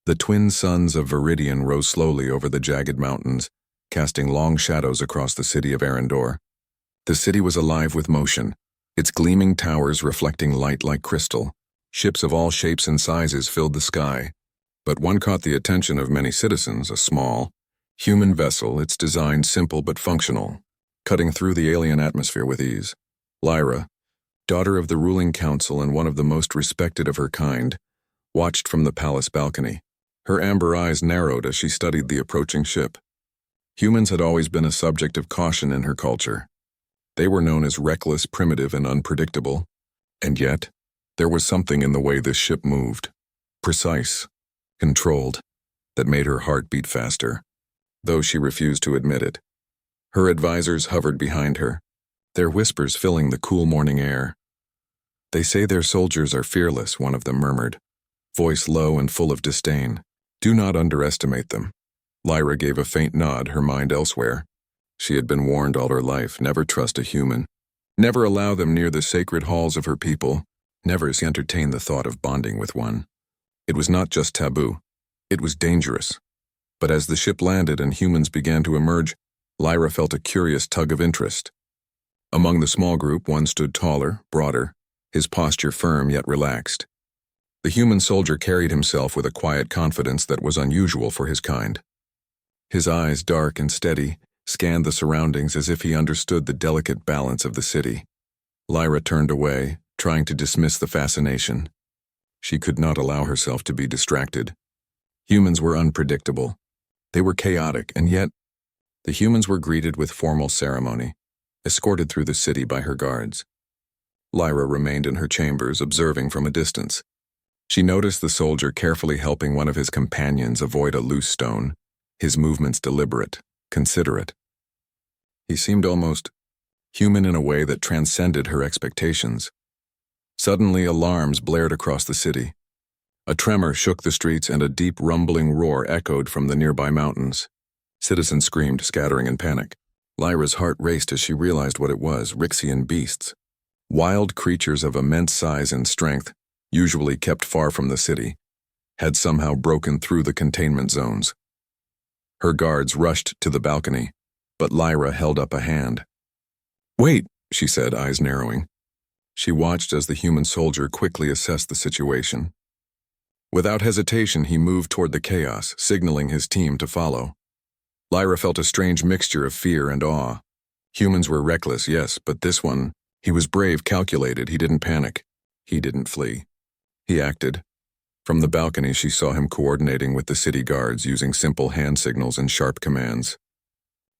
The twin suns of Viridian rose slowly over the jagged mountains, casting long shadows across the city of Arendor. The city was alive with motion, its gleaming towers reflecting light like crystal. Ships of all shapes and sizes filled the sky. But one caught the attention of many citizens, a small, human vessel, its design simple but functional, cutting through the alien atmosphere with ease. Lyra, daughter of the ruling council and one of the most respected of her kind, watched from the palace balcony. Her amber eyes narrowed as she studied the approaching ship. Humans had always been a subject of caution in her culture. They were known as reckless, primitive, and unpredictable. And yet, there was something in the way this ship moved. Precise, controlled, that made her heart beat faster, though she refused to admit it. Her advisors hovered behind her, their whispers filling the cool morning air. "They say their soldiers are fearless," one of them murmured, voice low and full of disdain. "Do not underestimate them." Lyra gave a faint nod, her mind elsewhere. She had been warned all her life, never trust a human. Never allow them near the sacred halls of her people. Never entertain the thought of bonding with one. It was not just taboo. It was dangerous. But as the ship landed and humans began to emerge, Lyra felt a curious tug of interest. Among the small group, one stood taller, broader, his posture firm yet relaxed. The human soldier carried himself with a quiet confidence that was unusual for his kind. His eyes, dark and steady, scanned the surroundings as if he understood the delicate balance of the city. Lyra turned away, trying to dismiss the fascination. She could not allow herself to be distracted. Humans were unpredictable. They were chaotic, and yet the humans were greeted with formal ceremony, escorted through the city by her guards. Lyra remained in her chambers, observing from a distance. She noticed the soldier carefully helping one of his companions avoid a loose stone, his movements deliberate, considerate. He seemed almost human in a way that transcended her expectations. Suddenly, alarms blared across the city. A tremor shook the streets and a deep rumbling roar echoed from the nearby mountains. Citizens screamed, scattering in panic. Lyra's heart raced as she realized what it was: Rixian beasts. Wild creatures of immense size and strength, usually kept far from the city, had somehow broken through the containment zones. Her guards rushed to the balcony, but Lyra held up a hand. "Wait," she said, eyes narrowing. She watched as the human soldier quickly assessed the situation. Without hesitation, he moved toward the chaos, signaling his team to follow. Lyra felt a strange mixture of fear and awe. Humans were reckless, yes, but this one, he was brave, calculated. He didn't panic. He didn't flee. He acted. From the balcony, she saw him coordinating with the city guards, using simple hand signals and sharp commands.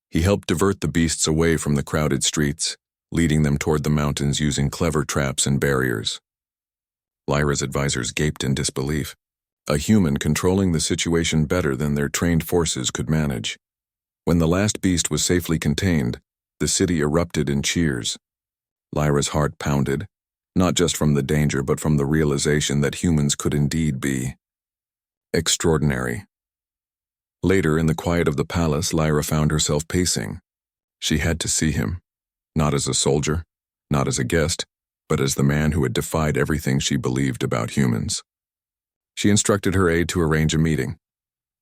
He helped divert the beasts away from the crowded streets, leading them toward the mountains using clever traps and barriers. Lyra's advisors gaped in disbelief. A human controlling the situation better than their trained forces could manage. When the last beast was safely contained, the city erupted in cheers. Lyra's heart pounded, not just from the danger but from the realization that humans could indeed be extraordinary. Later, in the quiet of the palace, Lyra found herself pacing. She had to see him, not as a soldier, not as a guest, but as the man who had defied everything she believed about humans. She instructed her aide to arrange a meeting.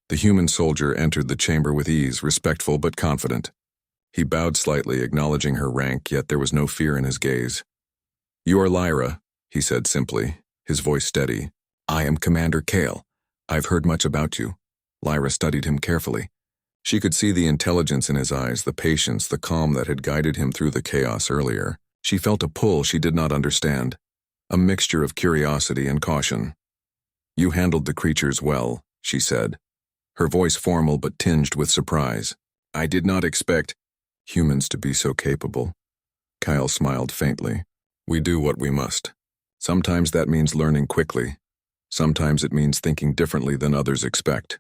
The human soldier entered the chamber with ease, respectful but confident. He bowed slightly, acknowledging her rank, yet there was no fear in his gaze. "You are Lyra," he said simply, his voice steady. "I am Commander Kale. I've heard much about you." Lyra studied him carefully. She could see the intelligence in his eyes, the patience, the calm that had guided him through the chaos earlier. She felt a pull she did not understand, a mixture of curiosity and caution. "You handled the creatures well," she said, her voice formal but tinged with surprise. "I did not expect humans to be so capable." Kyle smiled faintly. "We do what we must. Sometimes that means learning quickly. Sometimes it means thinking differently than others expect."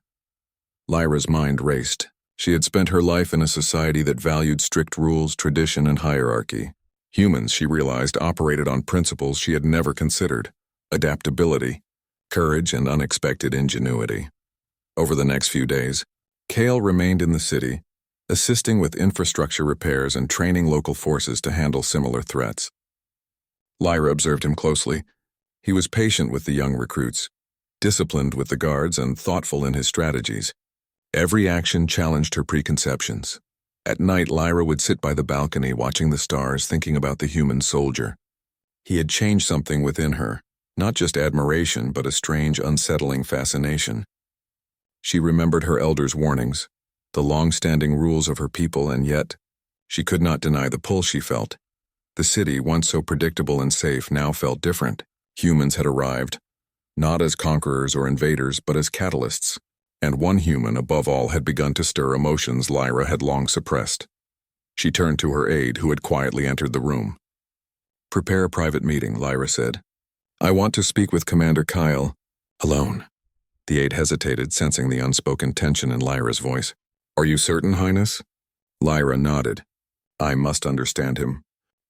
Lyra's mind raced. She had spent her life in a society that valued strict rules, tradition, and hierarchy. Humans, she realized, operated on principles she had never considered: adaptability, courage, and unexpected ingenuity. Over the next few days, Kale remained in the city, assisting with infrastructure repairs and training local forces to handle similar threats. Lyra observed him closely. He was patient with the young recruits, disciplined with the guards and thoughtful in his strategies. Every action challenged her preconceptions. At night, Lyra would sit by the balcony watching the stars, thinking about the human soldier. He had changed something within her, not just admiration, but a strange, unsettling fascination. She remembered her elders' warnings, the long-standing rules of her people, and yet, she could not deny the pull she felt. The city, once so predictable and safe, now felt different. Humans had arrived, not as conquerors or invaders, but as catalysts. And one human, above all, had begun to stir emotions Lyra had long suppressed. She turned to her aide, who had quietly entered the room. "Prepare a private meeting," Lyra said. "I want to speak with Commander Kyle, alone." The aide hesitated, sensing the unspoken tension in Lyra's voice. "Are you certain, Highness?" Lyra nodded. "I must understand him,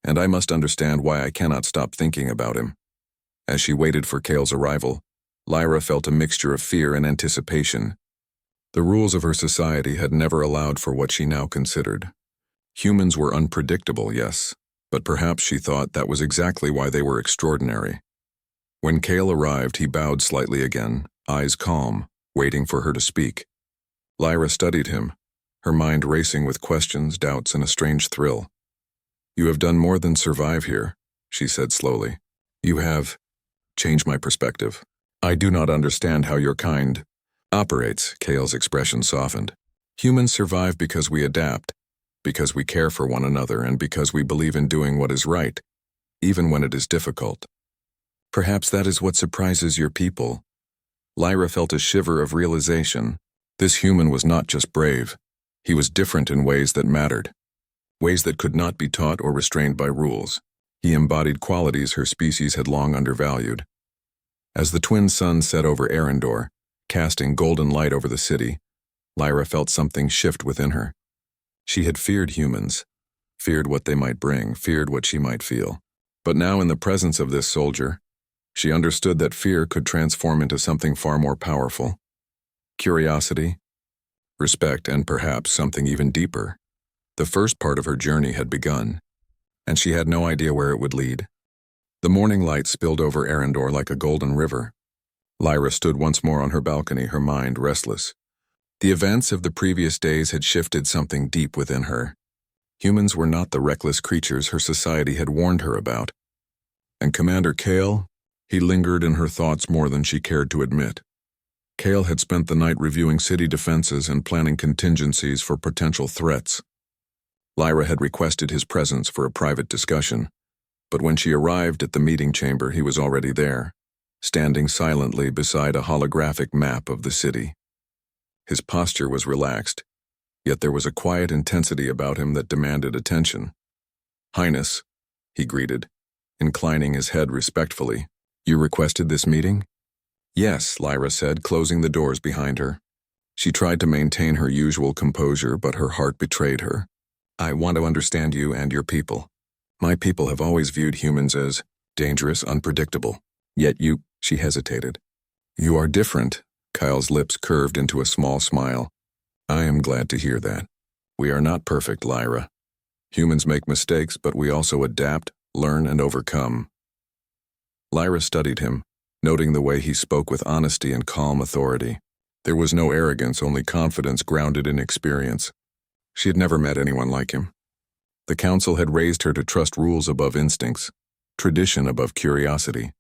and I must understand why I cannot stop thinking about him." As she waited for Kale's arrival, Lyra felt a mixture of fear and anticipation. The rules of her society had never allowed for what she now considered. Humans were unpredictable, yes, but perhaps she thought that was exactly why they were extraordinary. When Kale arrived, he bowed slightly again, eyes calm, waiting for her to speak. Lyra studied him, her mind racing with questions, doubts, and a strange thrill. "You have done more than survive here," she said slowly. "You have changed my perspective. I do not understand how your kind operates." Kale's expression softened. "Humans survive because we adapt, because we care for one another, and because we believe in doing what is right, even when it is difficult. Perhaps that is what surprises your people." Lyra felt a shiver of realization. This human was not just brave. He was different in ways that mattered, ways that could not be taught or restrained by rules. He embodied qualities her species had long undervalued. As the twin suns set over Arendor, casting golden light over the city, Lyra felt something shift within her. She had feared humans, feared what they might bring, feared what she might feel. But now, in the presence of this soldier, she understood that fear could transform into something far more powerful. Curiosity, respect, and perhaps something even deeper. The first part of her journey had begun, and she had no idea where it would lead. The morning light spilled over Arendor like a golden river. Lyra stood once more on her balcony, her mind restless. The events of the previous days had shifted something deep within her. Humans were not the reckless creatures her society had warned her about. And Commander Kale, he lingered in her thoughts more than she cared to admit. Kale had spent the night reviewing city defenses and planning contingencies for potential threats. Lyra had requested his presence for a private discussion, but when she arrived at the meeting chamber, he was already there, standing silently beside a holographic map of the city. His posture was relaxed, yet there was a quiet intensity about him that demanded attention. "Highness," he greeted, inclining his head respectfully. "You requested this meeting?" "Yes," Lyra said, closing the doors behind her. She tried to maintain her usual composure, but her heart betrayed her. "I want to understand you and your people. My people have always viewed humans as dangerous, unpredictable. Yet you—" she hesitated. "You are different." Kyle's lips curved into a small smile. "I am glad to hear that. We are not perfect, Lyra. Humans make mistakes, but we also adapt, learn, and overcome." Lyra studied him, noting the way he spoke with honesty and calm authority. There was no arrogance, only confidence grounded in experience. She had never met anyone like him. The council had raised her to trust rules above instincts, tradition above curiosity.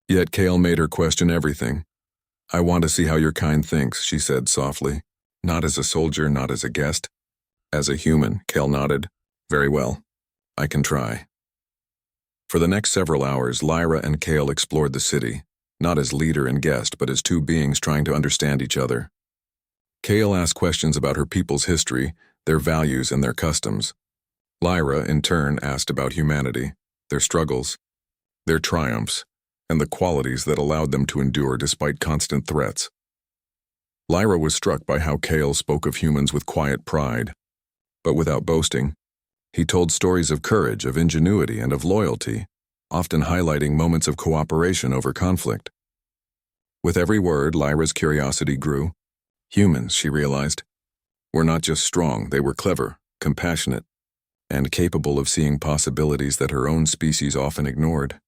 Yet Kale made her question everything. "I want to see how your kind thinks," she said softly. "Not as a soldier, not as a guest. As a human." Kale nodded. "Very well. I can try." For the next several hours, Lyra and Kale explored the city, not as leader and guest, but as two beings trying to understand each other. Kale asked questions about her people's history, their values, and their customs. Lyra, in turn, asked about humanity, their struggles, their triumphs, and the qualities that allowed them to endure despite constant threats. Lyra was struck by how Kale spoke of humans with quiet pride, but without boasting. He told stories of courage, of ingenuity, and of loyalty, often highlighting moments of cooperation over conflict. With every word, Lyra's curiosity grew. Humans, she realized, were not just strong, they were clever, compassionate, and capable of seeing possibilities that her own species often ignored.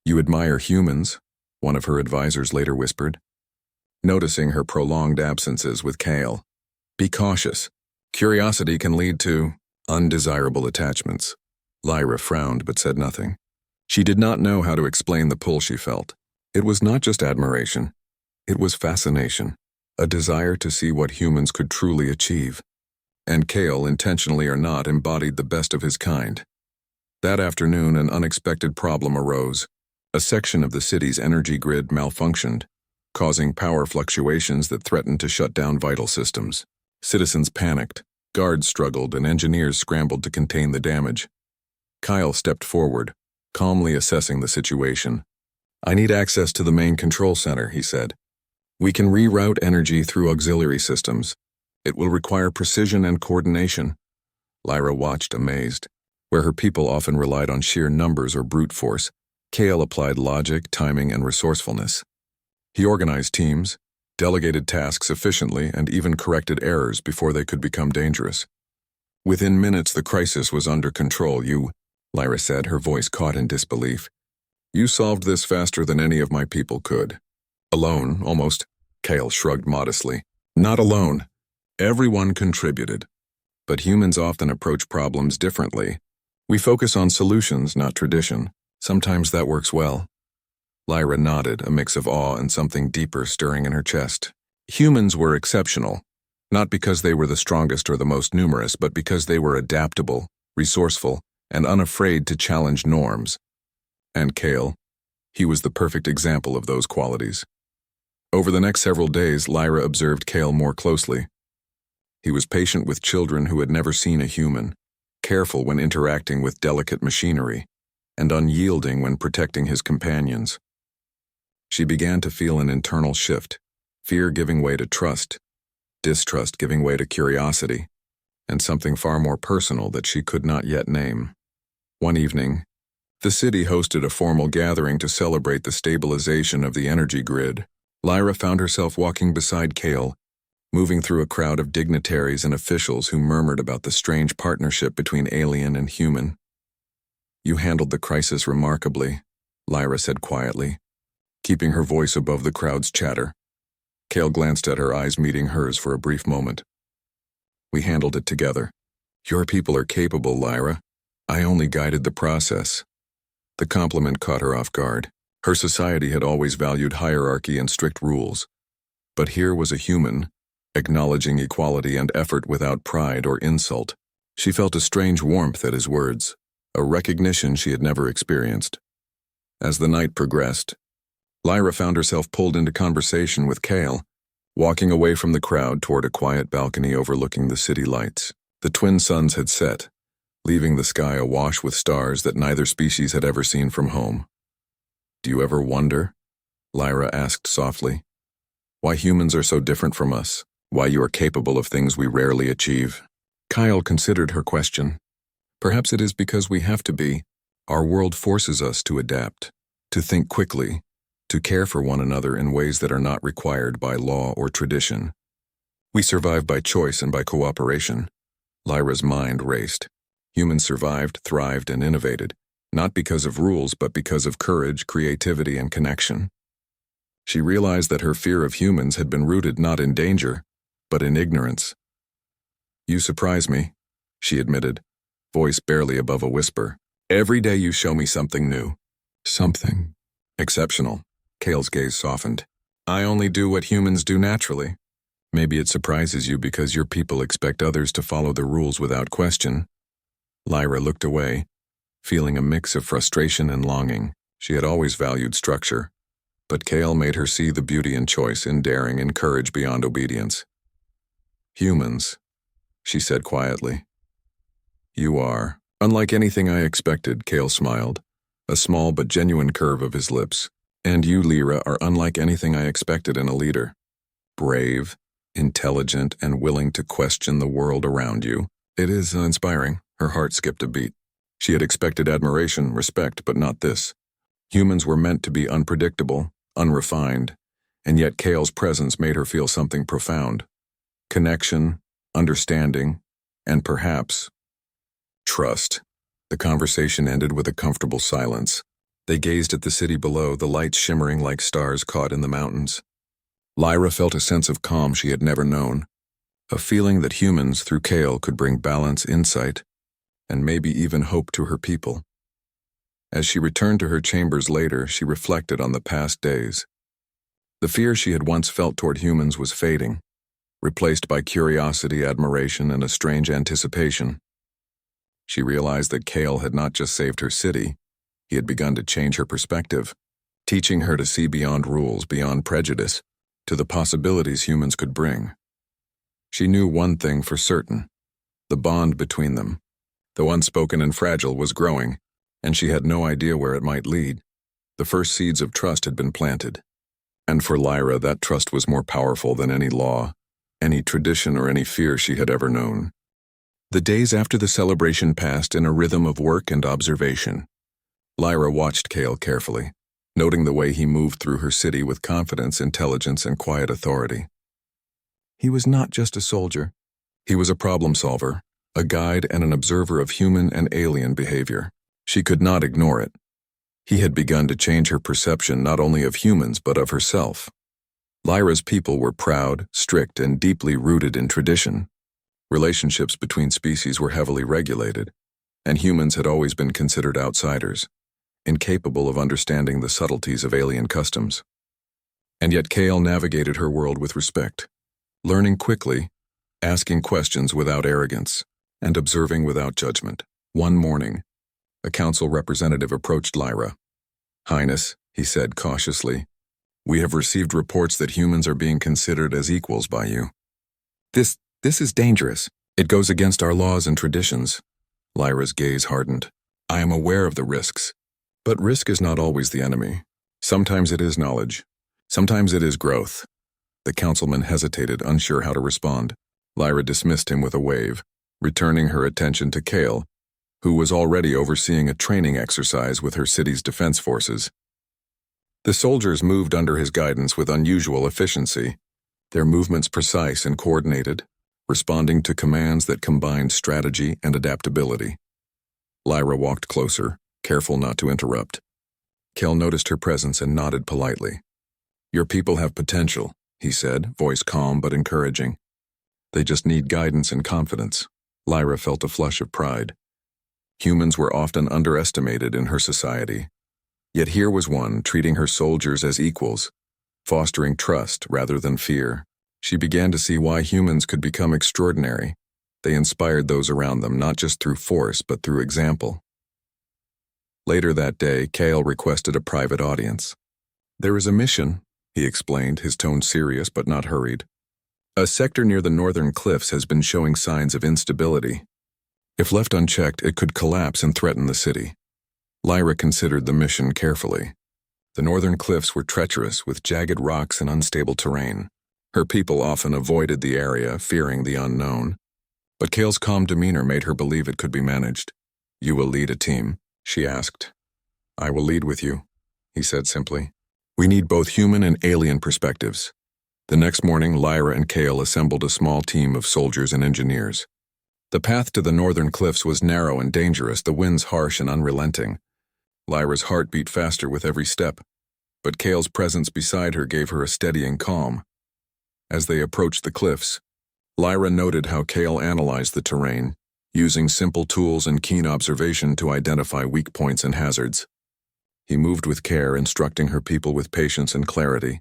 "You admire humans?" one of her advisors later whispered, noticing her prolonged absences with Kale. Be cautious. Curiosity can lead to undesirable attachments. Lyra frowned but said nothing. She did not know how to explain the pull she felt. It was not just admiration. It was fascination, a desire to see what humans could truly achieve. And Kale, intentionally or not, embodied the best of his kind. That afternoon, an unexpected problem arose. A section of the city's energy grid malfunctioned, causing power fluctuations that threatened to shut down vital systems. Citizens panicked, guards struggled, and engineers scrambled to contain the damage. Kyle stepped forward, calmly assessing the situation. I need access to the main control center, he said. We can reroute energy through auxiliary systems. It will require precision and coordination. Lyra watched, amazed. Where her people often relied on sheer numbers or brute force, Kale applied logic, timing, and resourcefulness. He organized teams, delegated tasks efficiently, and even corrected errors before they could become dangerous. Within minutes, the crisis was under control. Lyra said, her voice caught in disbelief. You solved this faster than any of my people could. Alone, almost. Kale shrugged modestly. Not alone. Everyone contributed. But humans often approach problems differently. We focus on solutions, not tradition. Sometimes that works well. Lyra nodded, a mix of awe and something deeper stirring in her chest. Humans were exceptional, not because they were the strongest or the most numerous, but because they were adaptable, resourceful, and unafraid to challenge norms. And Kale, he was the perfect example of those qualities. Over the next several days, Lyra observed Kale more closely. He was patient with children who had never seen a human, careful when interacting with delicate machinery, and unyielding when protecting his companions. She began to feel an internal shift, fear giving way to trust, distrust giving way to curiosity, and something far more personal that she could not yet name. One evening, the city hosted a formal gathering to celebrate the stabilization of the energy grid. Lyra found herself walking beside Kale, moving through a crowd of dignitaries and officials who murmured about the strange partnership between alien and human. You handled the crisis remarkably, Lyra said quietly, keeping her voice above the crowd's chatter. Kale glanced at her, eyes meeting hers for a brief moment. We handled it together. Your people are capable, Lyra. I only guided the process. The compliment caught her off guard. Her society had always valued hierarchy and strict rules. But here was a human, acknowledging equality and effort without pride or insult. She felt a strange warmth at his words, a recognition she had never experienced. As the night progressed, Lyra found herself pulled into conversation with Kale, walking away from the crowd toward a quiet balcony overlooking the city lights. The twin suns had set, leaving the sky awash with stars that neither species had ever seen from home. Do you ever wonder, Lyra asked softly, why humans are so different from us, why you are capable of things we rarely achieve? Kyle considered her question. Perhaps it is because we have to be. Our world forces us to adapt, to think quickly, to care for one another in ways that are not required by law or tradition. We survive by choice and by cooperation. Lyra's mind raced. Humans survived, thrived, and innovated, not because of rules, but because of courage, creativity, and connection. She realized that her fear of humans had been rooted not in danger, but in ignorance. You surprise me, she admitted, voice barely above a whisper. Every day you show me something new. Something exceptional. Kale's gaze softened. I only do what humans do naturally. Maybe it surprises you because your people expect others to follow the rules without question. Lyra looked away, feeling a mix of frustration and longing. She had always valued structure, but Kale made her see the beauty in choice, in daring, and courage beyond obedience. Humans, she said quietly. You are. Unlike anything I expected, Kale smiled, a small but genuine curve of his lips. And you, Lyra, are unlike anything I expected in a leader. Brave, intelligent, and willing to question the world around you. It is inspiring. Her heart skipped a beat. She had expected admiration, respect, but not this. Humans were meant to be unpredictable, unrefined, and yet Kale's presence made her feel something profound. Connection, understanding, and perhaps trust. The conversation ended with a comfortable silence. They gazed at the city below, the lights shimmering like stars caught in the mountains. Lyra felt a sense of calm she had never known, a feeling that humans through Kale could bring balance, insight, and maybe even hope to her people. As she returned to her chambers later, she reflected on the past days. The fear she had once felt toward humans was fading, replaced by curiosity, admiration, and a strange anticipation. She realized that Kale had not just saved her city, he had begun to change her perspective, teaching her to see beyond rules, beyond prejudice, to the possibilities humans could bring. She knew one thing for certain: the bond between them, though unspoken and fragile, was growing, and she had no idea where it might lead. The first seeds of trust had been planted. And for Lyra, that trust was more powerful than any law, any tradition, or any fear she had ever known. The days after the celebration passed in a rhythm of work and observation. Lyra watched Kale carefully, noting the way he moved through her city with confidence, intelligence, and quiet authority. He was not just a soldier. He was a problem solver, a guide and an observer of human and alien behavior. She could not ignore it. He had begun to change her perception not only of humans but of herself. Lyra's people were proud, strict, and deeply rooted in tradition. Relationships between species were heavily regulated, and humans had always been considered outsiders, incapable of understanding the subtleties of alien customs. And yet Kale navigated her world with respect, learning quickly, asking questions without arrogance, and observing without judgment. One morning, a council representative approached Lyra. "Highness," he said cautiously, "we have received reports that humans are being considered as equals by you. This is dangerous. It goes against our laws and traditions." Lyra's gaze hardened. "I am aware of the risks, but risk is not always the enemy. Sometimes it is knowledge. Sometimes it is growth." The councilman hesitated, unsure how to respond. Lyra dismissed him with a wave, returning her attention to Kale, who was already overseeing a training exercise with her city's defense forces. The soldiers moved under his guidance with unusual efficiency, their movements precise and coordinated, responding to commands that combined strategy and adaptability. Lyra walked closer, careful not to interrupt. Kale noticed her presence and nodded politely. "Your people have potential," he said, voice calm but encouraging. "They just need guidance and confidence." Lyra felt a flush of pride. Humans were often underestimated in her society. Yet here was one treating her soldiers as equals, fostering trust rather than fear. She began to see why humans could become extraordinary. They inspired those around them, not just through force, but through example. Later that day, Kale requested a private audience. "There is a mission," he explained, his tone serious but not hurried. "A sector near the northern cliffs has been showing signs of instability. If left unchecked, it could collapse and threaten the city." Lyra considered the mission carefully. The northern cliffs were treacherous, with jagged rocks and unstable terrain. Her people often avoided the area, fearing the unknown. But Kale's calm demeanor made her believe it could be managed. "You will lead a team?" she asked. "I will lead with you," he said simply. "We need both human and alien perspectives." The next morning, Lyra and Kale assembled a small team of soldiers and engineers. The path to the northern cliffs was narrow and dangerous, the winds harsh and unrelenting. Lyra's heart beat faster with every step, but Kale's presence beside her gave her a steadying calm. As they approached the cliffs, Lyra noted how Kale analyzed the terrain, using simple tools and keen observation to identify weak points and hazards. He moved with care, instructing her people with patience and clarity,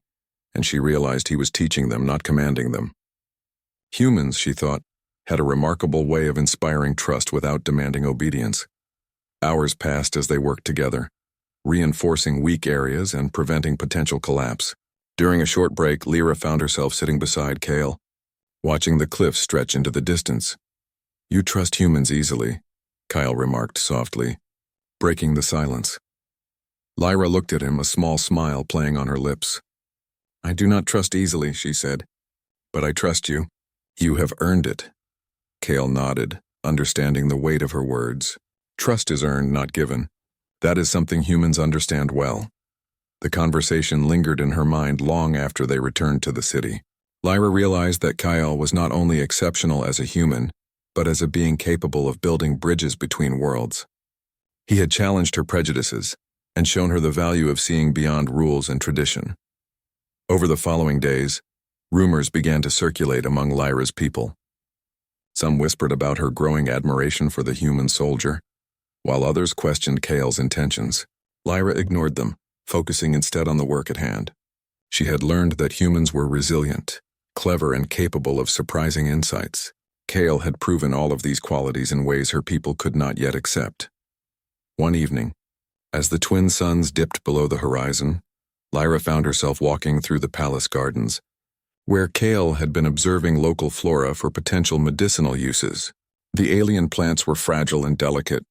and she realized he was teaching them, not commanding them. Humans, she thought, had a remarkable way of inspiring trust without demanding obedience. Hours passed as they worked together, reinforcing weak areas and preventing potential collapse. During a short break, Lyra found herself sitting beside Kale, watching the cliffs stretch into the distance. "You trust humans easily," Kyle remarked softly, breaking the silence. Lyra looked at him, a small smile playing on her lips. "I do not trust easily," she said, "but I trust you. You have earned it." Kale nodded, understanding the weight of her words. Trust is earned, not given. That is something humans understand well. The conversation lingered in her mind long after they returned to the city. Lyra realized that Kyle was not only exceptional as a human, but as a being capable of building bridges between worlds. He had challenged her prejudices, and shown her the value of seeing beyond rules and tradition. Over the following days, rumors began to circulate among Lyra's people. Some whispered about her growing admiration for the human soldier, while others questioned Kale's intentions. Lyra ignored them, focusing instead on the work at hand. She had learned that humans were resilient, clever, and capable of surprising insights. Kale had proven all of these qualities in ways her people could not yet accept. One evening, as the twin suns dipped below the horizon, Lyra found herself walking through the palace gardens, where Kale had been observing local flora for potential medicinal uses. The alien plants were fragile and delicate,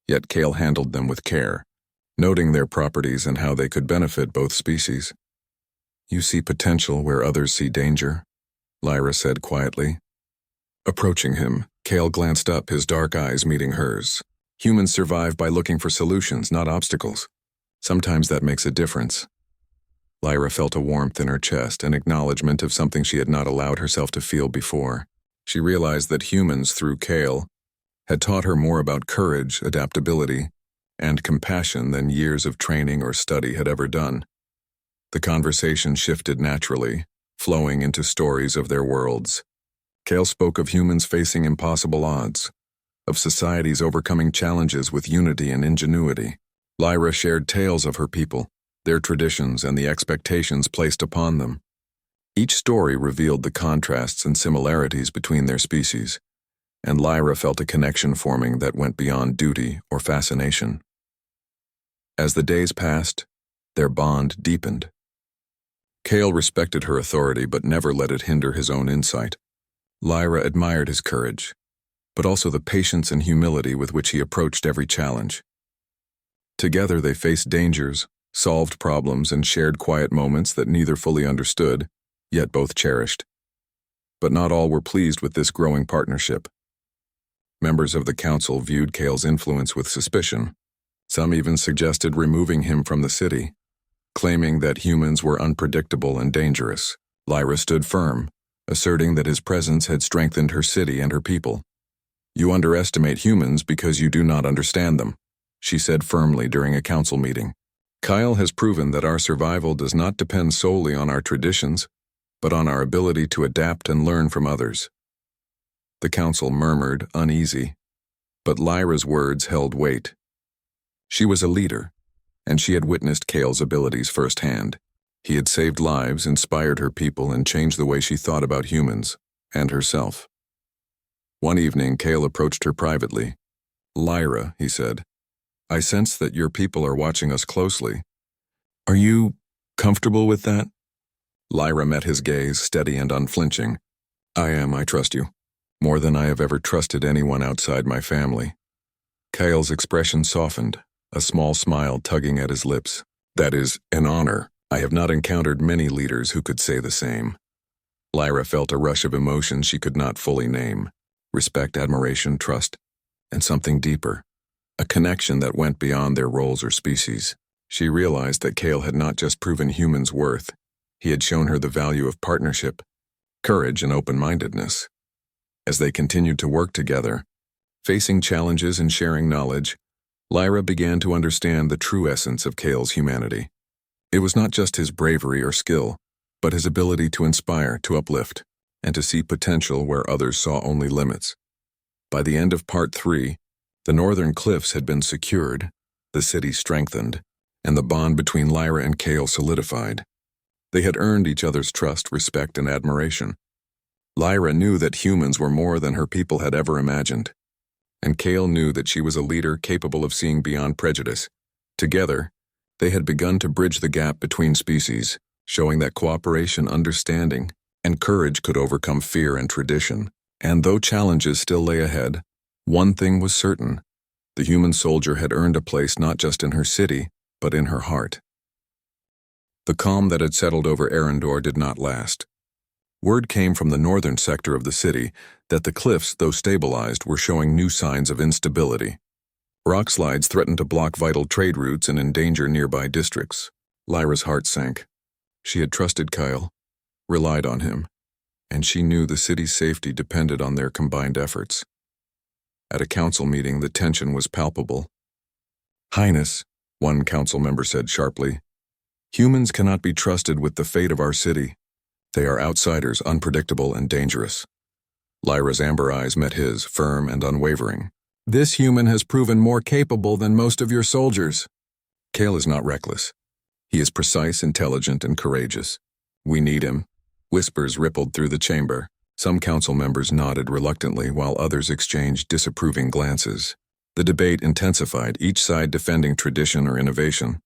yet Kale handled them with care, noting their properties and how they could benefit both species. "You see potential where others see danger," Lyra said quietly. Approaching him, Kale glanced up, his dark eyes meeting hers. "Humans survive by looking for solutions, not obstacles. Sometimes that makes a difference." Lyra felt a warmth in her chest, an acknowledgement of something she had not allowed herself to feel before. She realized that humans, through Kale, had taught her more about courage, adaptability, and compassion than years of training or study had ever done. The conversation shifted naturally, flowing into stories of their worlds. Kale spoke of humans facing impossible odds, of societies overcoming challenges with unity and ingenuity. Lyra shared tales of her people, their traditions, and the expectations placed upon them. Each story revealed the contrasts and similarities between their species, and Lyra felt a connection forming that went beyond duty or fascination. As the days passed, their bond deepened. Kale respected her authority but never let it hinder his own insight. Lyra admired his courage, but also the patience and humility with which he approached every challenge. Together they faced dangers, solved problems, and shared quiet moments that neither fully understood, yet both cherished. But not all were pleased with this growing partnership. Members of the council viewed Kale's influence with suspicion. Some even suggested removing him from the city, claiming that humans were unpredictable and dangerous. Lyra stood firm, asserting that his presence had strengthened her city and her people. "You underestimate humans because you do not understand them," she said firmly during a council meeting. "Kyle has proven that our survival does not depend solely on our traditions, but on our ability to adapt and learn from others." The council murmured, uneasy, but Lyra's words held weight. She was a leader, and she had witnessed Kale's abilities firsthand. He had saved lives, inspired her people, and changed the way she thought about humans and herself. One evening, Kale approached her privately. "Lyra," he said, "I sense that your people are watching us closely. Are you comfortable with that?" Lyra met his gaze, steady and unflinching. "I am, I trust you. More than I have ever trusted anyone outside my family." Kale's expression softened, a small smile tugging at his lips. "That is an honor. I have not encountered many leaders who could say the same." Lyra felt a rush of emotions she could not fully name. Respect, admiration, trust, and something deeper. A connection that went beyond their roles or species. She realized that Kale had not just proven humans' worth, he had shown her the value of partnership, courage, and open-mindedness. As they continued to work together, facing challenges and sharing knowledge, Lyra began to understand the true essence of Kale's humanity. It was not just his bravery or skill, but his ability to inspire, to uplift, and to see potential where others saw only limits. By the end of Part 3, the northern cliffs had been secured, the city strengthened, and the bond between Lyra and Kale solidified. They had earned each other's trust, respect, and admiration. Lyra knew that humans were more than her people had ever imagined, and Kale knew that she was a leader capable of seeing beyond prejudice. Together, they had begun to bridge the gap between species, showing that cooperation, understanding, and courage could overcome fear and tradition. And though challenges still lay ahead, one thing was certain: the human soldier had earned a place not just in her city, but in her heart. The calm that had settled over Arendor did not last. Word came from the northern sector of the city that the cliffs, though stabilized, were showing new signs of instability. Rock slides threatened to block vital trade routes and endanger nearby districts. Lyra's heart sank. She had trusted Kyle, relied on him, and she knew the city's safety depended on their combined efforts. At a council meeting, the tension was palpable. "Highness, one council member said sharply. Humans cannot be trusted with the fate of our city. They are outsiders, unpredictable and dangerous. Lyra's amber eyes met his, firm and unwavering. This human has proven more capable than most of your soldiers. Kale is not reckless. He is precise, intelligent, and courageous. We need him. Whispers rippled through the chamber. Some council members nodded reluctantly while others exchanged disapproving glances. The debate intensified, each side defending tradition or innovation.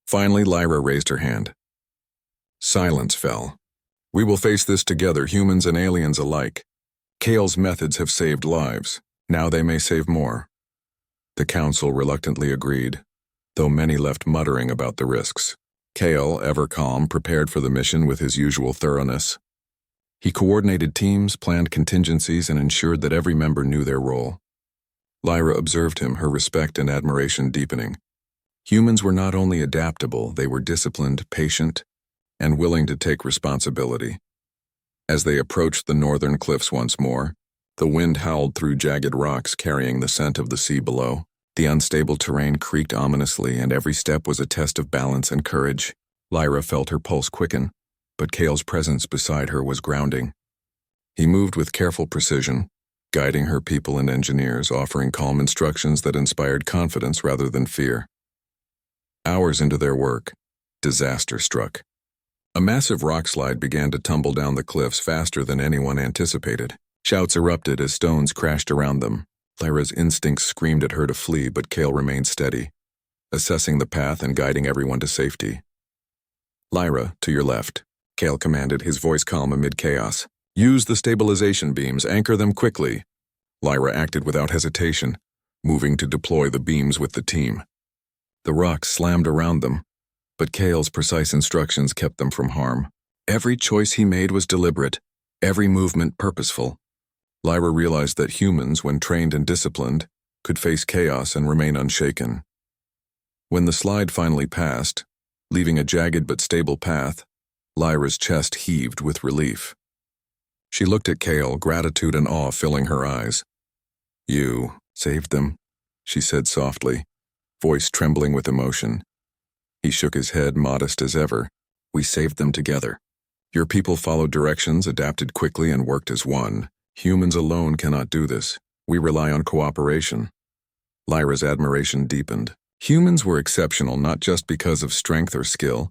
Finally, Lyra raised her hand. Silence fell. We will face this together, humans and aliens alike. Kale's methods have saved lives. Now they may save more. The council reluctantly agreed, though many left muttering about the risks. Kale, ever calm, prepared for the mission with his usual thoroughness. He coordinated teams, planned contingencies, and ensured that every member knew their role. Lyra observed him, her respect and admiration deepening. Humans were not only adaptable, they were disciplined, patient, and willing to take responsibility. As they approached the northern cliffs once more, the wind howled through jagged rocks carrying the scent of the sea below. The unstable terrain creaked ominously, and every step was a test of balance and courage. Lyra felt her pulse quicken, but Kale's presence beside her was grounding. He moved with careful precision, guiding her people and engineers, offering calm instructions that inspired confidence rather than fear. Hours into their work, disaster struck. A massive rock slide began to tumble down the cliffs faster than anyone anticipated. Shouts erupted as stones crashed around them. Lyra's instincts screamed at her to flee, but Kale remained steady, assessing the path and guiding everyone to safety. Lyra, to your left, Kale commanded, his voice calm amid chaos. Use the stabilization beams, anchor them quickly. Lyra acted without hesitation, moving to deploy the beams with the team. The rocks slammed around them, but Kale's precise instructions kept them from harm. Every choice he made was deliberate, every movement purposeful. Lyra realized that humans, when trained and disciplined, could face chaos and remain unshaken. When the slide finally passed, leaving a jagged but stable path, Lyra's chest heaved with relief. She looked at Kale, gratitude and awe filling her eyes. You saved them, she said softly, voice trembling with emotion. He shook his head, modest as ever. We saved them together. Your people followed directions, adapted quickly, and worked as one. Humans alone cannot do this. We rely on cooperation. Lyra's admiration deepened. Humans were exceptional not just because of strength or skill,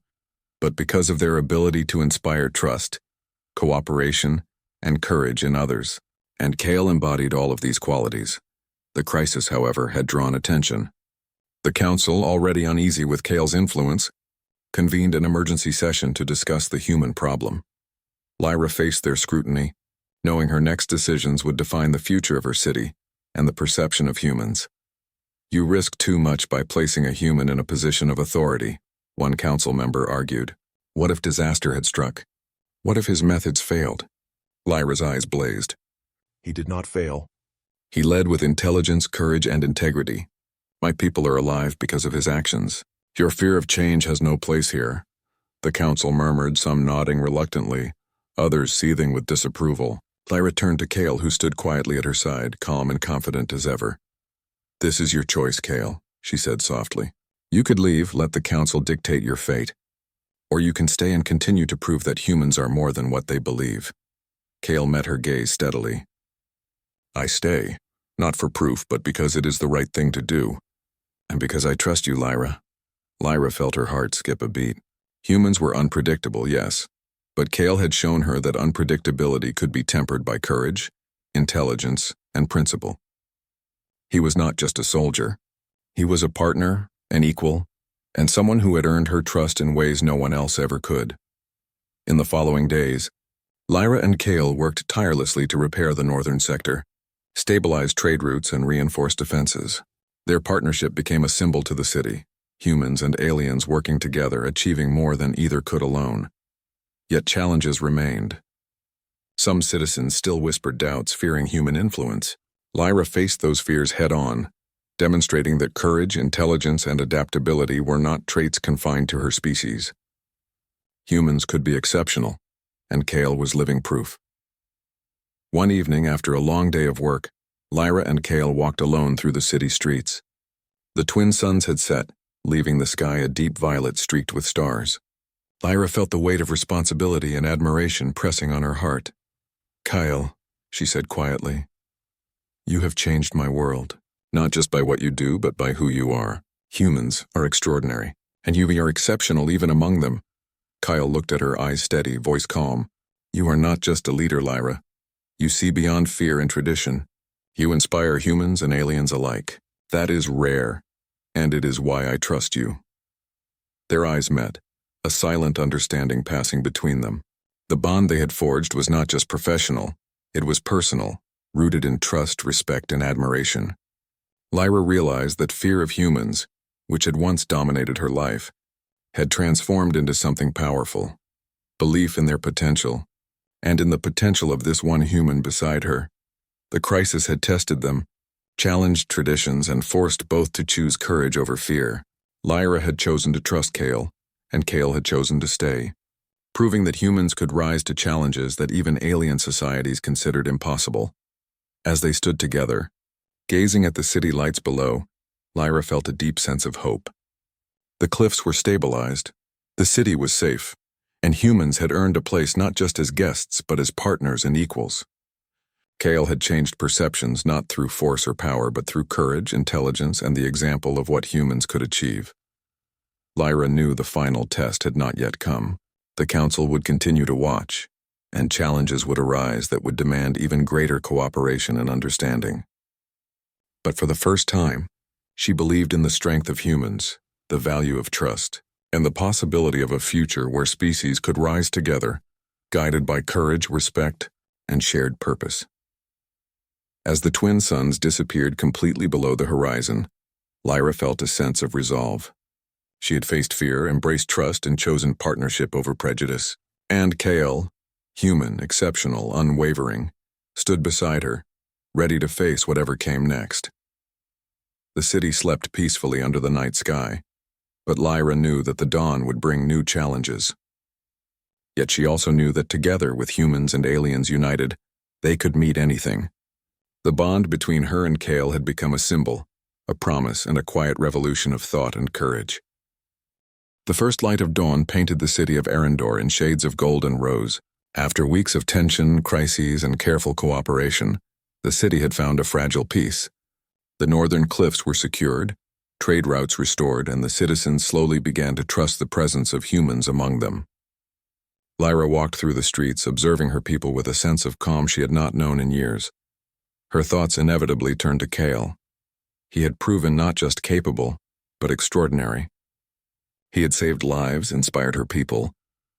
but because of their ability to inspire trust, cooperation, and courage in others. And Kale embodied all of these qualities. The crisis, however, had drawn attention. The council, already uneasy with Kale's influence, convened an emergency session to discuss the human problem. Lyra faced their scrutiny, knowing her next decisions would define the future of her city and the perception of humans. You risk too much by placing a human in a position of authority, one council member argued. What if disaster had struck? What if his methods failed? Lyra's eyes blazed. He did not fail. He led with intelligence, courage, and integrity. My people are alive because of his actions. Your fear of change has no place here. The council murmured, some nodding reluctantly, others seething with disapproval. Lyra turned to Kale, who stood quietly at her side, calm and confident as ever. This is your choice, Kale, she said softly. You could leave, let the council dictate your fate. Or you can stay and continue to prove that humans are more than what they believe. Kale met her gaze steadily. I stay, not for proof, but because it is the right thing to do. And because I trust you, Lyra. Lyra felt her heart skip a beat. Humans were unpredictable, yes. But Kale had shown her that unpredictability could be tempered by courage, intelligence, and principle. He was not just a soldier. He was a partner, an equal, and someone who had earned her trust in ways no one else ever could. In the following days, Lyra and Kale worked tirelessly to repair the northern sector, stabilize trade routes, and reinforce defenses. Their partnership became a symbol to the city, humans and aliens working together, achieving more than either could alone. Yet challenges remained. Some citizens still whispered doubts, fearing human influence. Lyra faced those fears head-on, demonstrating that courage, intelligence, and adaptability were not traits confined to her species. Humans could be exceptional, and Kale was living proof. One evening, after a long day of work, Lyra and Kale walked alone through the city streets. The twin suns had set, leaving the sky a deep violet streaked with stars. Lyra felt the weight of responsibility and admiration pressing on her heart. "Kyle," she said quietly, "you have changed my world, not just by what you do, but by who you are. Humans are extraordinary, and you are exceptional even among them." Kyle looked at her, eyes steady, voice calm. "You are not just a leader, Lyra. You see beyond fear and tradition. You inspire humans and aliens alike. That is rare, and it is why I trust you." Their eyes met, a silent understanding passing between them. The bond they had forged was not just professional, it was personal, rooted in trust, respect, and admiration. Lyra realized that fear of humans, which had once dominated her life, had transformed into something powerful, belief in their potential, and in the potential of this one human beside her. The crisis had tested them, challenged traditions, and forced both to choose courage over fear. Lyra had chosen to trust Kale, and Kale had chosen to stay, proving that humans could rise to challenges that even alien societies considered impossible. As they stood together, gazing at the city lights below, Lyra felt a deep sense of hope. The cliffs were stabilized, the city was safe, and humans had earned a place not just as guests but as partners and equals. Kale had changed perceptions not through force or power but through courage, intelligence, and the example of what humans could achieve. Lyra knew the final test had not yet come. The Council would continue to watch, and challenges would arise that would demand even greater cooperation and understanding. But for the first time, she believed in the strength of humans, the value of trust, and the possibility of a future where species could rise together, guided by courage, respect, and shared purpose. As the twin suns disappeared completely below the horizon, Lyra felt a sense of resolve. She had faced fear, embraced trust, and chosen partnership over prejudice. And Kale, human, exceptional, unwavering, stood beside her, ready to face whatever came next. The city slept peacefully under the night sky, but Lyra knew that the dawn would bring new challenges. Yet she also knew that together, with humans and aliens united, they could meet anything. The bond between her and Kale had become a symbol, a promise, and a quiet revolution of thought and courage. The first light of dawn painted the city of Arendor in shades of gold and rose. After weeks of tension, crises, and careful cooperation, the city had found a fragile peace. The northern cliffs were secured, trade routes restored, and the citizens slowly began to trust the presence of humans among them. Lyra walked through the streets, observing her people with a sense of calm she had not known in years. Her thoughts inevitably turned to Kale. He had proven not just capable, but extraordinary. He had saved lives, inspired her people,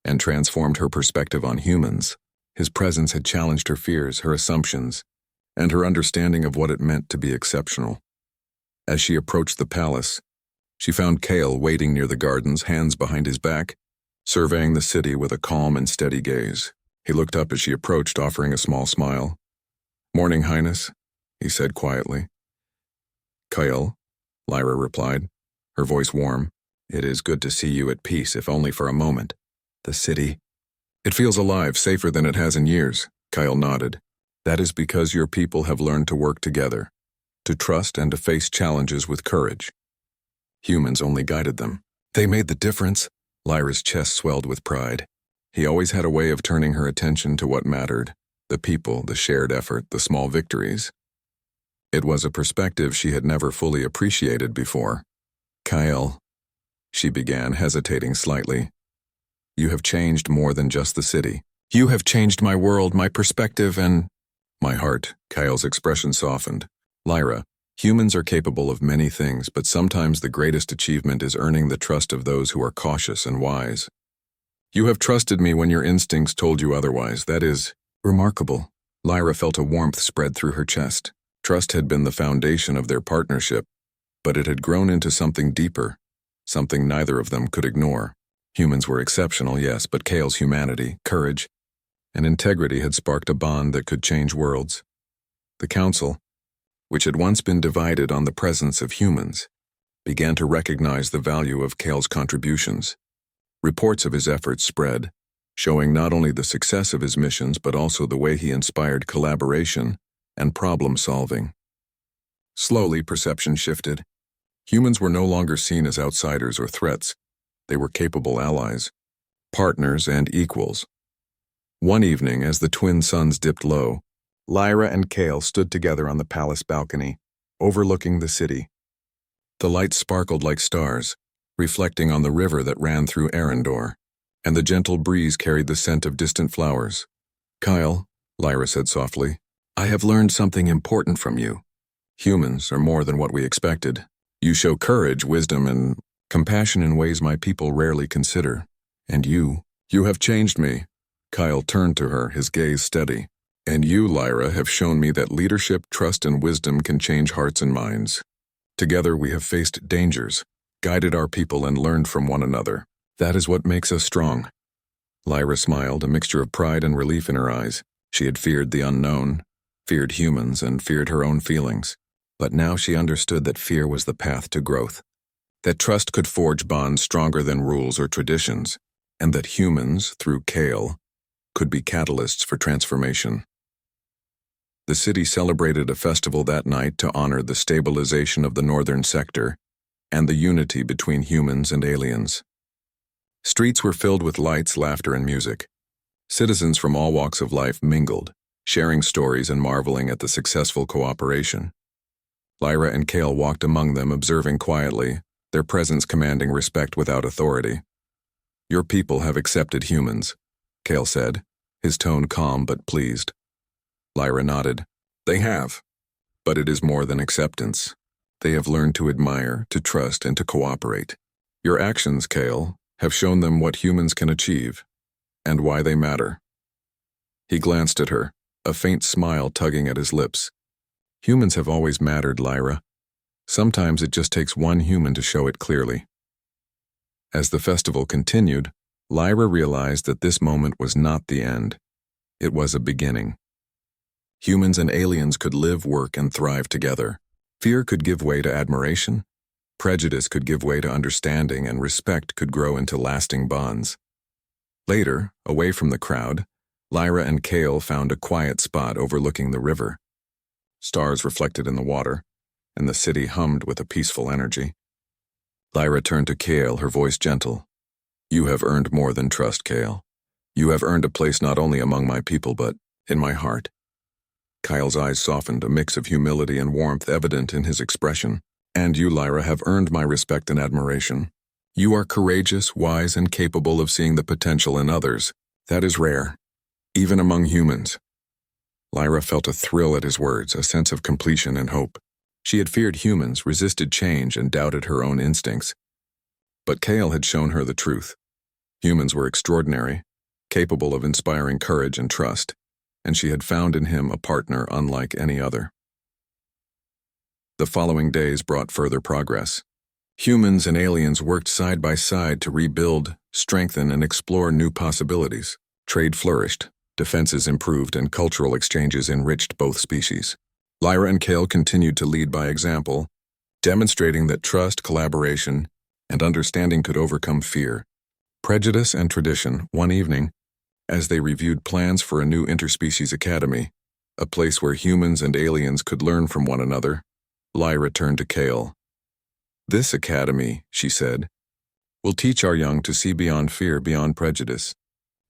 and transformed her perspective on humans. His presence had challenged her fears, her assumptions, and her understanding of what it meant to be exceptional. As she approached the palace, she found Kale waiting near the gardens, hands behind his back, surveying the city with a calm and steady gaze. He looked up as she approached, offering a small smile. "Morning, Highness," he said quietly. "Kyle," Lyra replied, her voice warm. "It is good to see you at peace, if only for a moment. The city, it feels alive, safer than it has in years." Kyle nodded. "That is because your people have learned to work together, to trust and to face challenges with courage. Humans only guided them. They made the difference." Lyra's chest swelled with pride. He always had a way of turning her attention to what mattered, the people, the shared effort, the small victories. It was a perspective she had never fully appreciated before. "Kyle," she began, hesitating slightly. "You have changed more than just the city. You have changed my world, my perspective, and my heart." Kyle's expression softened. "Lyra, humans are capable of many things, but sometimes the greatest achievement is earning the trust of those who are cautious and wise. You have trusted me when your instincts told you otherwise. That is remarkable." Lyra felt a warmth spread through her chest. Trust had been the foundation of their partnership, but it had grown into something deeper, something neither of them could ignore. Humans were exceptional, yes, but Kale's humanity, courage, and integrity had sparked a bond that could change worlds. The Council, which had once been divided on the presence of humans, began to recognize the value of Kale's contributions. Reports of his efforts spread, showing not only the success of his missions but also the way he inspired collaboration and problem-solving. Slowly, perception shifted. Humans were no longer seen as outsiders or threats. They were capable allies, partners, and equals. One evening, as the twin suns dipped low, Lyra and Kale stood together on the palace balcony, overlooking the city. The lights sparkled like stars, reflecting on the river that ran through Arendor, and the gentle breeze carried the scent of distant flowers. "Kyle," Lyra said softly, "I have learned something important from you. Humans are more than what we expected. You show courage, wisdom, and compassion in ways my people rarely consider. And you have changed me." Kyle turned to her, his gaze steady. "And you, Lyra, have shown me that leadership, trust, and wisdom can change hearts and minds. Together we have faced dangers, guided our people, and learned from one another. That is what makes us strong." Lyra smiled, a mixture of pride and relief in her eyes. She had feared the unknown, feared humans, and feared her own feelings. But now she understood that fear was the path to growth, that trust could forge bonds stronger than rules or traditions, and that humans, through Kale, could be catalysts for transformation. The city celebrated a festival that night to honor the stabilization of the northern sector and the unity between humans and aliens. Streets were filled with lights, laughter, and music. Citizens from all walks of life mingled, sharing stories and marveling at the successful cooperation. Lyra and Kale walked among them, observing quietly, their presence commanding respect without authority. "Your people have accepted humans," Kale said, his tone calm but pleased. Lyra nodded. "They have. But it is more than acceptance. They have learned to admire, to trust, and to cooperate. Your actions, Kale, have shown them what humans can achieve, and why they matter." He glanced at her, a faint smile tugging at his lips. "Humans have always mattered, Lyra. Sometimes it just takes one human to show it clearly." As the festival continued, Lyra realized that this moment was not the end. It was a beginning. Humans and aliens could live, work, and thrive together. Fear could give way to admiration, prejudice could give way to understanding, and respect could grow into lasting bonds. Later, away from the crowd, Lyra and Kale found a quiet spot overlooking the river. Stars reflected in the water, and the city hummed with a peaceful energy. Lyra turned to Kale, her voice gentle. "You have earned more than trust, Kale. You have earned a place not only among my people, but in my heart." Kyle's eyes softened, a mix of humility and warmth evident in his expression. "And you, Lyra, have earned my respect and admiration. You are courageous, wise, and capable of seeing the potential in others. That is rare, even among humans." Lyra felt a thrill at his words, a sense of completion and hope. She had feared humans, resisted change, and doubted her own instincts. But Kale had shown her the truth. Humans were extraordinary, capable of inspiring courage and trust, and she had found in him a partner unlike any other. The following days brought further progress. Humans and aliens worked side by side to rebuild, strengthen, and explore new possibilities. Trade flourished, defenses improved, and cultural exchanges enriched both species. Lyra and Kale continued to lead by example, demonstrating that trust, collaboration, and understanding could overcome fear, prejudice, and tradition. One evening, as they reviewed plans for a new interspecies academy, a place where humans and aliens could learn from one another, Lyra turned to Kale. "This academy," she said, "will teach our young to see beyond fear, beyond prejudice.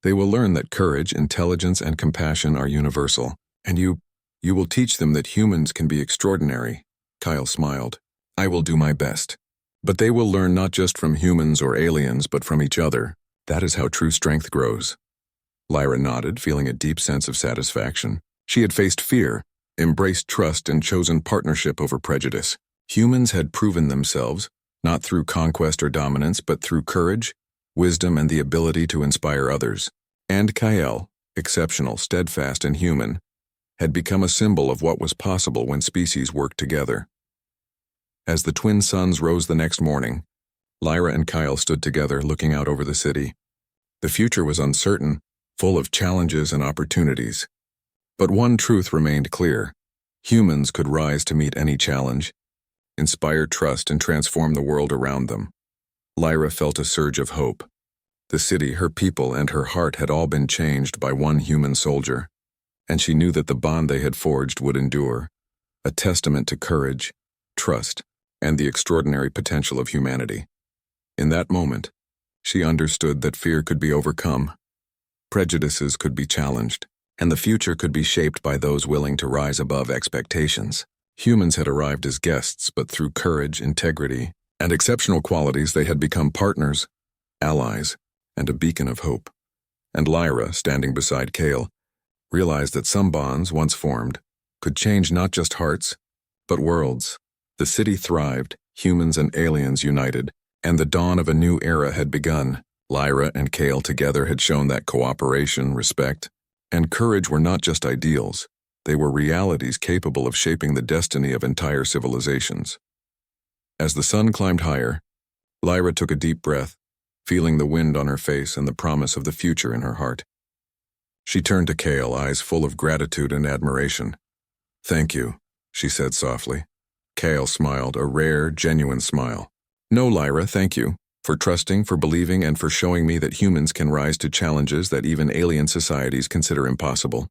They will learn that courage, intelligence, and compassion are universal, and you will teach them that humans can be extraordinary." Kyle smiled. "I will do my best. But they will learn not just from humans or aliens, but from each other. That is how true strength grows." Lyra nodded, feeling a deep sense of satisfaction. She had faced fear, embraced trust, and chosen partnership over prejudice. Humans had proven themselves, not through conquest or dominance, but through courage, wisdom, and the ability to inspire others. And Kyle, exceptional, steadfast, and human, had become a symbol of what was possible when species worked together. As the twin suns rose the next morning, Lyra and Kyle stood together, looking out over the city. The future was uncertain, full of challenges and opportunities. But one truth remained clear. Humans could rise to meet any challenge, inspire trust, and transform the world around them. Lyra felt a surge of hope. The city, her people, and her heart had all been changed by one human soldier, and she knew that the bond they had forged would endure, a testament to courage, trust, and the extraordinary potential of humanity. In that moment, she understood that fear could be overcome, prejudices could be challenged, and the future could be shaped by those willing to rise above expectations. Humans had arrived as guests, but through courage, integrity, and exceptional qualities they had become partners, allies, and a beacon of hope. And Lyra, standing beside Kale, realized that some bonds, once formed, could change not just hearts, but worlds. The city thrived, humans and aliens united, and the dawn of a new era had begun. Lyra and Kale together had shown that cooperation, respect, and courage were not just ideals, they were realities capable of shaping the destiny of entire civilizations. As the sun climbed higher, Lyra took a deep breath, feeling the wind on her face and the promise of the future in her heart. She turned to Kale, eyes full of gratitude and admiration. "Thank you," she said softly. Kale smiled, a rare, genuine smile. "No, Lyra, thank you, for trusting, for believing, and for showing me that humans can rise to challenges that even alien societies consider impossible."